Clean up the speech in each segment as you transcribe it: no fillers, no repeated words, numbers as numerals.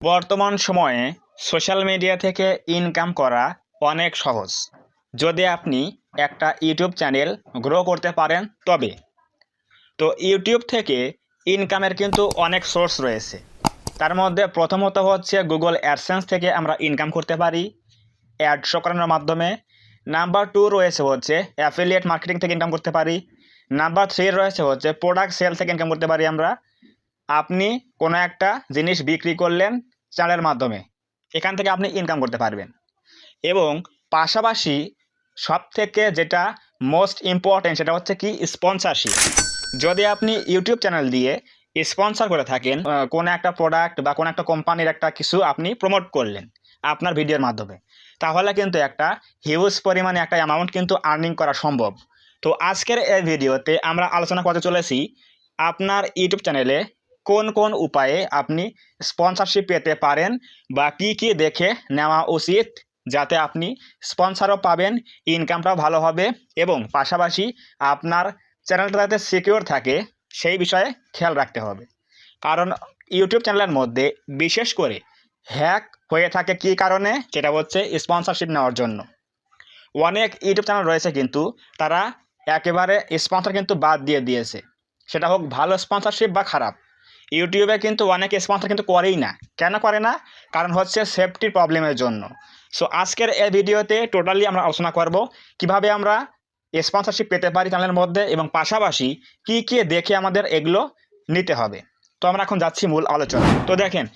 বর্তমান সময়ে social media থেকে ইনকাম করা অনেক সহজ যদি আপনি একটা ইউটিউব চ্যানেল গ্রো করতে পারেন তবে। তো ইউটিউব থেকে ইনকামের কিন্তু অনেক সোর্স রয়েছে। তার মধ্যে প্রথমত হচ্ছে গুগল অ্যাডসেন্স থেকে আমরা ইনকাম করতে পারি অ্যাড শো করানোর মাধ্যমে। নাম্বার 2 রয়েছে হচ্ছে অ্যাফিলিয়েট মার্কেটিং থেকে ইনকাম করতে পারি। নাম্বার 3 রয়েছে হচ্ছে প্রোডাক্ট সেল থেকে ইনকাম করতে পারি আমরা। আপনি কোনো একটা জিনিস বিক্রি করলেন চ্যানেলের মাধ্যমে, এখান থেকে আপনি ইনকাম করতে পারবেন। এবং পাশাপাশি সবথেকে যেটা মোস্ট ইম্পর্টেন্ট সেটা হচ্ছে কি স্পন্সরশিপ। যদি আপনি ইউটিউব চ্যানেল দিয়ে স্পন্সর করে থাকেন কোনো একটা প্রোডাক্ট বা কোনো একটা কোম্পানির একটা কিছু আপনি প্রমোট করলেন আপনার ভিডিওর মাধ্যমে, তাহলে কিন্তু একটা হিউজ পরিমাণে একটা অ্যামাউন্ট কিন্তু আর্নিং করা সম্ভব। তো আজকের এই ভিডিওতে আমরা আলোচনা করতে চলেছি আপনার ইউটিউব চ্যানেলে কোন কোন উপায়ে আপনি স্পন্সরশিপ পেতে পারেন বা কি কি দেখে নেওয়া উচিত যাতে আপনি স্পন্সরও পাবেন, ইনকামটাও ভালো হবে এবং পাশাপাশি আপনার চ্যানেলটা যাতে সিকিউর থাকে সেই বিষয়ে খেয়াল রাখতে হবে। কারণ ইউটিউব চ্যানেলের মধ্যে বিশেষ করে হ্যাক হয়ে থাকে কী কারণে, সেটা হচ্ছে স্পন্সরশিপ নেওয়ার জন্য। অনেক ইউটিউব চ্যানেল রয়েছে কিন্তু তারা একেবারে স্পন্সর কিন্তু বাদ দিয়ে দিয়েছে, সেটা হোক ভালো স্পন্সরশিপ বা খারাপ। ইউটিউবে কিন্তু অনেক স্পন্সর কিন্তু করেই না। কেন করে না? কারণ হচ্ছে সেফটির প্রবলেমের জন্য। সো আজকের এই ভিডিওতে টোটালি আমরা আলোচনা করব কিভাবে আমরা স্পন্সরশিপ পেতে পারি চ্যানেলের মধ্যে এবং পাশাপাশি কী কী দেখে আমাদের এগুলো নিতে হবে। তো আমরা এখন যাচ্ছি মূল আলোচনা। তো দেখেন,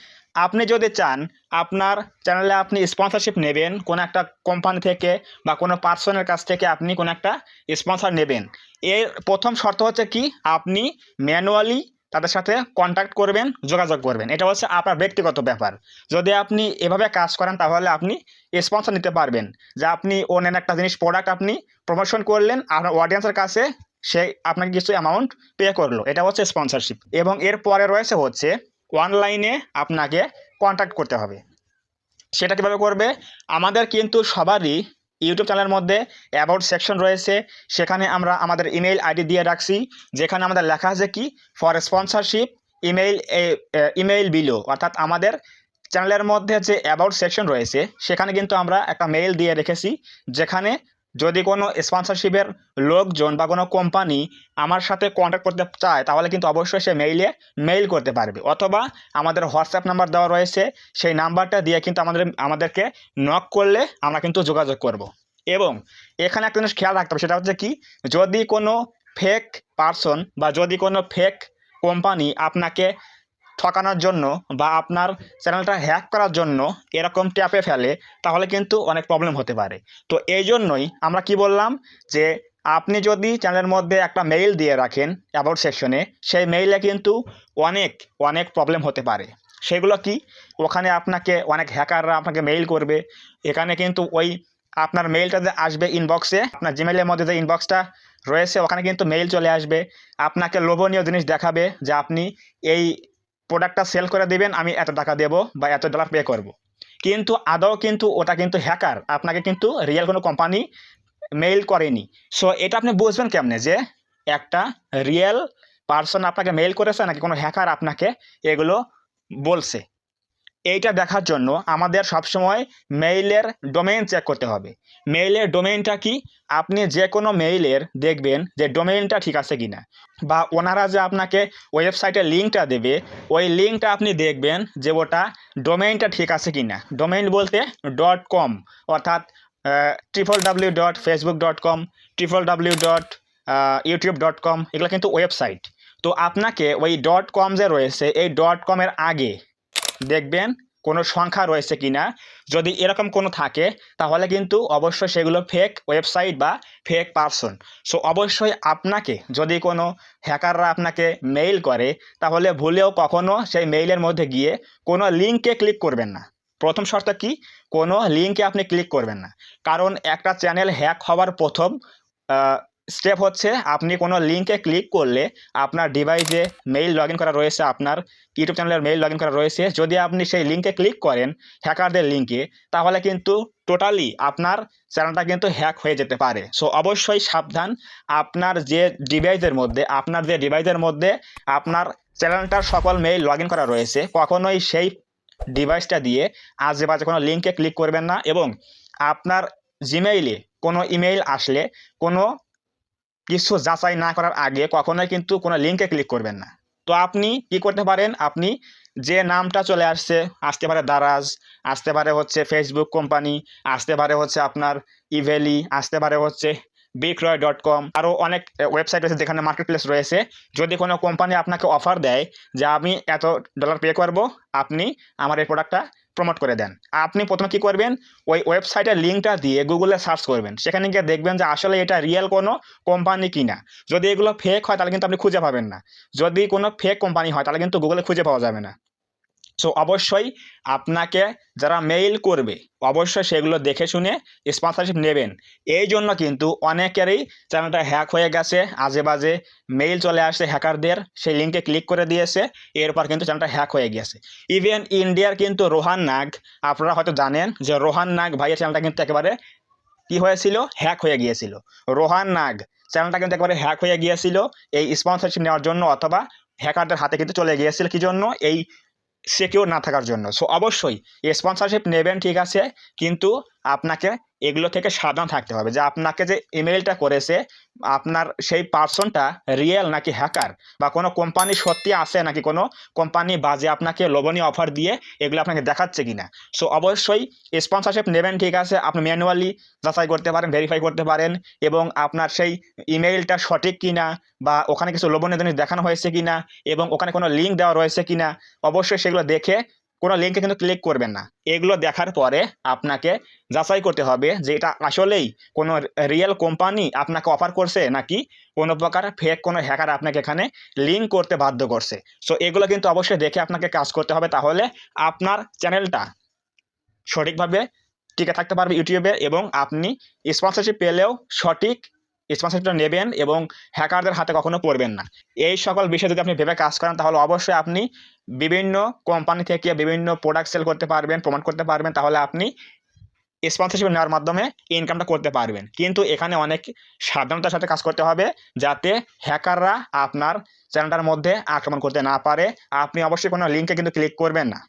আপনি যদি চান আপনার চ্যানেলে আপনি স্পন্সরশিপ নেবেন কোনো একটা কোম্পানি থেকে বা কোনো পার্সনের কাছ থেকে, আপনি কোনো একটা স্পন্সর নেবেন, এর প্রথম শর্ত হচ্ছে কি আপনি ম্যানুয়ালি তাদের সাথে কন্ট্যাক্ট করবেন, যোগাযোগ করবেন। এটা হচ্ছে আপনার ব্যক্তিগত ব্যাপার। যদি আপনি এভাবে কাজ করেন তাহলে আপনি স্পন্সর নিতে পারবেন, যে আপনি অন্যান্য একটা জিনিস প্রোডাক্ট আপনি প্রমোশন করলেন আপনার অডিয়েন্সের কাছে, সে আপনাকে কিছু অ্যামাউন্ট পে করলো, এটা হচ্ছে স্পন্সরশিপ। এবং এর পরে রয়েছে হচ্ছে অনলাইনে আপনাকে কন্ট্যাক্ট করতে হবে। সেটা কীভাবে করবে? আমাদের কিন্তু সবারই ইউটিউব চ্যানেলের মধ্যে অ্যাবাউট সেকশন রয়েছে, সেখানে আমরা আমাদের ইমেইল আইডি দিয়ে রাখছি, যেখানে আমাদের লেখা আছে কি ফর স্পন্সরশিপ ইমেইল বিলো। অর্থাৎ আমাদের চ্যানেলের মধ্যে যে অ্যাবাউট সেকশন রয়েছে সেখানে কিন্তু আমরা একটা মেইল দিয়ে রেখেছি, যেখানে যদি কোনো স্পন্সরশিপের লোকজন বা কোনো কোম্পানি আমার সাথে কন্ট্যাক্ট করতে চায় তাহলে কিন্তু অবশ্যই সে মেইল করতে পারবে, অথবা আমাদের হোয়াটসঅ্যাপ নাম্বার দেওয়া রয়েছে, সেই নাম্বারটা দিয়ে কিন্তু আমাদেরকে নক করলে আমরা কিন্তু যোগাযোগ করব। এবং এখানে একটা জিনিস খেয়াল রাখতে হবে, সেটা হচ্ছে কি যদি কোনো ফেক পারসন বা যদি কোনো ফেক কোম্পানি আপনাকে ঠকানোর জন্য বা আপনার চ্যানেলটা হ্যাক করার জন্য এরকম ট্যাপে ফেলে, তাহলে কিন্তু অনেক প্রবলেম হতে পারে। তো এই জন্যই আমরা কি বললাম, যে আপনি যদি চ্যানেলের মধ্যে একটা মেইল দিয়ে রাখেন অ্যাবাউট সেকশনে, সেই মেইলে কিন্তু অনেক অনেক প্রবলেম হতে পারে। সেগুলো কি, ওখানে আপনাকে অনেক হ্যাকাররা আপনাকে মেইল করবে। এখানে কিন্তু ওই আপনার মেইলটা যে আসবে ইনবক্সে, আপনার জিমেইলের মধ্যে যে ইনবক্সটা রয়েছে ওখানে কিন্তু মেইল চলে আসবে, আপনাকে লোভনীয় জিনিস দেখাবে যে আপনি এই প্রোডাক্টটা সেল করে দেবেন, আমি এত টাকা দেবো বা এত ডলার পে করব। কিন্তু আদৌ কিন্তু ওটা কিন্তু হ্যাকার, আপনাকে কিন্তু রিয়েল কোনো কোম্পানি মেইল করেনি। সো এটা আপনি বুঝবেন কেমনে যে একটা রিয়েল পারসন আপনাকে মেইল করেছে নাকি কোনো হ্যাকার আপনাকে এগুলো বলছে? এইটা দেখার জন্য আমাদের সবসময় মেইলের ডোমেইন চেক করতে হবে। মেইলের ডোমেইনটা কি, আপনি যে কোনো মেইলের দেখবেন যে ডোমেইনটা ঠিক আছে কি না, বা ওনারা যে আপনাকে ওয়েবসাইটের লিঙ্কটা দেবে ওই লিঙ্কটা আপনি দেখবেন যে ওটা ডোমেইনটা ঠিক আছে কি না। ডোমেইন বলতে .com, অর্থাৎ www.facebook.com, www.youtube.com, এগুলো কিন্তু ওয়েবসাইট। তো আপনাকে ওই .com যে রয়েছে এই .com-এর আগে দেখবেন কোনো সংখ্যা রয়েছে কি না। যদি এরকম কোনো থাকে তাহলে কিন্তু অবশ্যই সেগুলো ফেক ওয়েবসাইট বা ফেক পারসন। সো অবশ্যই আপনাকে যদি কোনো হ্যাকাররা আপনাকে মেইল করে তাহলে ভুলেও কখনো সেই মেইলের মধ্যে গিয়ে কোনো লিঙ্কে ক্লিক করবেন না। প্রথম শর্ত কি, কোনো লিঙ্কে আপনি ক্লিক করবেন না। কারণ একটা চ্যানেল হ্যাক হওয়ার প্রথম স্টেপ হচ্ছে আপনি কোনো লিঙ্কে ক্লিক করলে আপনার ডিভাইসে মেইল লগ ইন করা রয়েছে, আপনার ইউটিউব চ্যানেলের মেইল লগ ইন করা রয়েছে, যদি আপনি সেই লিঙ্কে ক্লিক করেন হ্যাকারদের লিঙ্কে, তাহলে কিন্তু টোটালি আপনার চ্যানেলটা কিন্তু হ্যাক হয়ে যেতে পারে। সো অবশ্যই সাবধান, আপনার যে ডিভাইসের মধ্যে আপনার চ্যানেলটার সকল মেইল লগ ইন করা রয়েছে কখনোই সেই ডিভাইসটা দিয়ে আজে বাজে কোনো লিঙ্কে ক্লিক করবেন না, এবং আপনার জিমেইলে কোনো ইমেইল আসলে কোনো কিছু যাচাই না করার আগে কখনোই কিন্তু কোনো লিঙ্কে ক্লিক করবেন না। তো আপনি কি করতে পারেন, আপনি যে নামটা চলে আসতে পারে দারাজ, আসতে পারে হচ্ছে ফেসবুক কোম্পানি, আসতে পারে হচ্ছে আপনার ইভেলি, আসতে পারে হচ্ছে বিক্রয়.com, আরও অনেক ওয়েবসাইট রয়েছে যেখানে মার্কেট প্লেস রয়েছে। যদি কোনো কোম্পানি আপনাকে অফার দেয় যে আমি এত ডলার পে করব, আপনি আমার এই প্রোডাক্টটা প্রমোট করে দেন, আপনি প্রথমে কী করবেন, ওই ওয়েবসাইটের লিঙ্কটা দিয়ে গুগলে সার্চ করবেন। সেখানে গিয়ে দেখবেন যে আসলে এটা রিয়েল কোনো কোম্পানি কিনা। যদি এগুলো ফেক হয় তাহলে কিন্তু আপনি খুঁজে পাবেন না। যদি কোনো ফেক কোম্পানি হয় তাহলে কিন্তু গুগলে খুঁজে পাওয়া যাবে না। সো অবশ্যই আপনাকে যারা মেইল করবে অবশ্যই সেগুলো দেখে শুনে স্পন্সরশিপ নেবেন। এই জন্য কিন্তু অনেকেরই চ্যানেলটা হ্যাক হয়ে গেছে, আজে বাজে মেইল চলে আসছে হ্যাকারদের, সেই লিঙ্কে ক্লিক করে দিয়েছে, এরপর কিন্তু চ্যানেলটা হ্যাক হয়ে গেছে। ইভেন ইন্ডিয়ার কিন্তু রোহান নাগ, আপনারা হয়তো জানেন যে রোহান নাগ ভাইয়ের চ্যানেলটা কিন্তু একেবারে কি হয়েছিল, হ্যাক হয়ে গিয়েছিল। রোহান নাগ চ্যানেলটা কিন্তু একেবারে হ্যাক হয়ে গিয়েছিল এই স্পন্সরশিপ নেওয়ার জন্য, অথবা হ্যাকারদের হাতে কিন্তু চলে গিয়েছিল কি জন্য, এই সিকিউর না থাকার জন্য। সো অবশ্যই স্পন্সরশিপ নেবেন ঠিক আছে, কিন্তু আপনাকে এগুলো থেকে সাবধান থাকতে হবে যে আপনাকে যে ইমেইলটা করেছে আপনার সেই পার্সনটা রিয়েল নাকি হ্যাকার, বা কোনো কোম্পানি সত্যি আছে নাকি কোনো কোম্পানি বাজে আপনাকে লোভনীয় অফার দিয়ে এগুলো আপনাকে দেখাচ্ছে কিনা। সো অবশ্যই স্পন্সরশিপ নেবেন ঠিক আছে, আপনি ম্যানুয়ালি যাচাই করতে পারেন, ভেরিফাই করতে পারেন, এবং আপনার সেই ইমেইলটা সঠিক কিনা, বা ওখানে কিছু লোভনীয় জিনিস দেখানো হয়েছে কিনা, এবং ওখানে কোনো লিঙ্ক দেওয়া রয়েছে কিনা, অবশ্যই সেগুলো দেখে কোনো লিঙ্কে কিন্তু ক্লিক করবেন না। এগুলো দেখার পরে আপনাকে যাচাই করতে হবে যে এটা আসলেই কোনো রিয়েল কোম্পানি আপনাকে অফার করছে নাকি কোনো প্রকার ফেক কোনো হ্যাকার আপনাকে এখানে লিঙ্ক করতে বাধ্য করছে। সো এগুলো কিন্তু অবশ্যই দেখে আপনাকে কাজ করতে হবে, তাহলে আপনার চ্যানেলটা সঠিকভাবে টিকে থাকতে পারবে ইউটিউবে, এবং আপনি স্পন্সরশিপ পেলেও সঠিক স্পন্সরশিপটা নেবেন এবং হ্যাকারদের হাতে কখনো পড়বেন না। এই সকল বিষয়ে যদি আপনি ভেবে কাজ করেন তাহলে অবশ্যই আপনি বিভিন্ন কোম্পানি থেকে বিভিন্ন প্রোডাক্ট সেল করতে পারবেন, প্রমোট করতে পারবেন, তাহলে আপনি স্পন্সরশিপ নেওয়ার মাধ্যমে ইনকামটা করতে পারবেন। কিন্তু এখানে অনেক সাবধানতার সাথে কাজ করতে হবে যাতে হ্যাকাররা আপনার চ্যানেলটার মধ্যে আক্রমণ করতে না পারে। আপনি অবশ্যই কোনো লিঙ্কে কিন্তু ক্লিক করবেন না।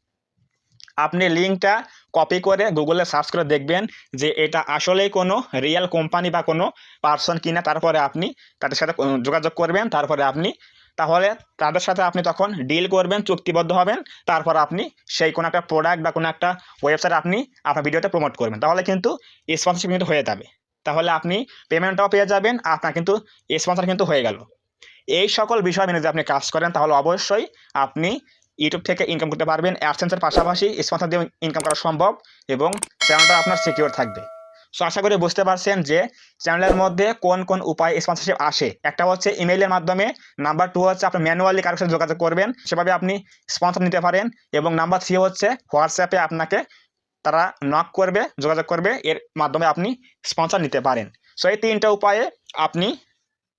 আপনি লিঙ্কটা কপি করে গুগলে সার্চ করে দেখবেন যে এটা আসলেই কোনো রিয়েল কোম্পানি বা কোনো পার্সন কিনা, তারপরে আপনি তাদের সাথে যোগাযোগ করবেন, তাহলে তাদের সাথে আপনি তখন ডিল করবেন, চুক্তিবদ্ধ হবেন, তারপর আপনি সেই কোনো একটা প্রোডাক্ট বা কোনো একটা ওয়েবসাইট আপনি আপনার ভিডিওতে প্রমোট করবেন, তাহলে কিন্তু স্পন্সরশিপ কিন্তু হয়ে যাবে। তাহলে আপনি পেমেন্টটাও পেয়ে যাবেন, আপনার কিন্তু স্পন্সর কিন্তু হয়ে গেল। এই সকল বিষয় মেনে যদি আপনি কাজ করেন তাহলে অবশ্যই আপনি ইউটিউব থেকে ইনকাম করতে পারবেন। অ্যাডসেন্সের পাশাপাশি স্পন্সর দিয়ে ইনকাম করা সম্ভব, এবং চ্যানেলটা আপনার সিকিউর থাকবে। সো আশা করি বুঝতে পারছেন যে চ্যানেলের মধ্যে কোন কোন উপায়ে স্পন্সরশিপ আসে। একটা হচ্ছে ইমেইলের মাধ্যমে, নাম্বার 2 হচ্ছে আপনি ম্যানুয়ালি কারোর সাথে যোগাযোগ করবেন, সেভাবে আপনি স্পন্সর নিতে পারেন, এবং নাম্বার 3 হচ্ছে হোয়াটসঅ্যাপে আপনাকে তারা নক করবে, যোগাযোগ করবে, এর মাধ্যমে আপনি স্পন্সর নিতে পারেন। সো এই 3টা উপায়ে আপনি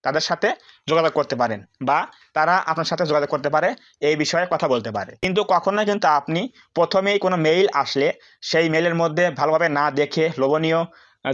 তাদের সাথে যোগাযোগ করতে পারেন, বা তারা আপনার সাথে যোগাযোগ করতে পারে, এই বিষয়ে কথা বলতে পারে। কিন্তু কখনোই কিন্তু আপনি প্রথমেই কোনো মেইল আসলে সেই মেইলের মধ্যে ভালোভাবে না দেখে, লোভনীয়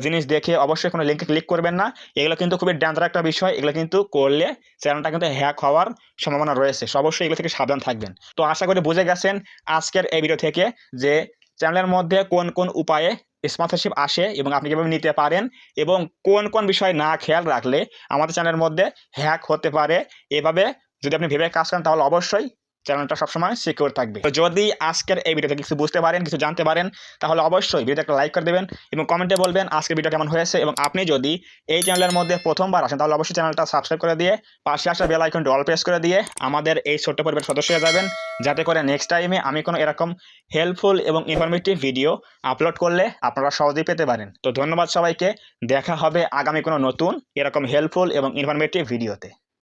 জিনিস দেখে অবশ্যই কোনো লিঙ্কে ক্লিক করবেন না। এগুলো কিন্তু খুবই ডেঞ্জার একটা বিষয়, এগুলো কিন্তু করলে চ্যানেলটা কিন্তু হ্যাক হওয়ার সম্ভাবনা রয়েছে। অবশ্যই এগুলো থেকে সাবধান থাকবেন। তো আশা করি বুঝে গেছেন আজকের এই ভিডিও থেকে যে চ্যানেলের মধ্যে কোন কোন উপায়ে স্পন্সরশিপ আসে এবং আপনি কীভাবে নিতে পারেন, এবং কোন কোন বিষয় না খেয়াল রাখলে আমাদের চ্যানেলের মধ্যে হ্যাক হতে পারে। এভাবে যদি আপনি ভেবে কাজ করেন তাহলে অবশ্যই চ্যানেলটা সবসময় সিকিউর থাকবে। তো যদি আজকের এই ভিডিও থেকে কিছু বুঝতে পারেন, কিছু জানতে পারেন, তাহলে অবশ্যই ভিডিওতে একটা লাইক করে দেবেন এবং কমেন্টে বলবেন আজকের ভিডিও কেমন হয়েছে। এবং আপনি যদি এই চ্যানেলের মধ্যে প্রথমবার আসেন তাহলে অবশ্যই চ্যানেলটা সাবস্ক্রাইব করে দিয়ে পাশে আসা বেল আইকনটি অল প্রেস করে দিয়ে আমাদের এই ছোট্ট পরিবারের সদস্য হয়ে যাবেন, যাতে করে নেক্সট টাইমে আমি কোনো এরকম হেল্পফুল এবং ইনফরমেটিভ ভিডিও আপলোড করলে আপনারা সহজেই পেতে পারেন। তো ধন্যবাদ সবাইকে, দেখা হবে আগামী কোনো নতুন এরকম হেল্পফুল এবং ইনফরমেটিভ ভিডিওতে।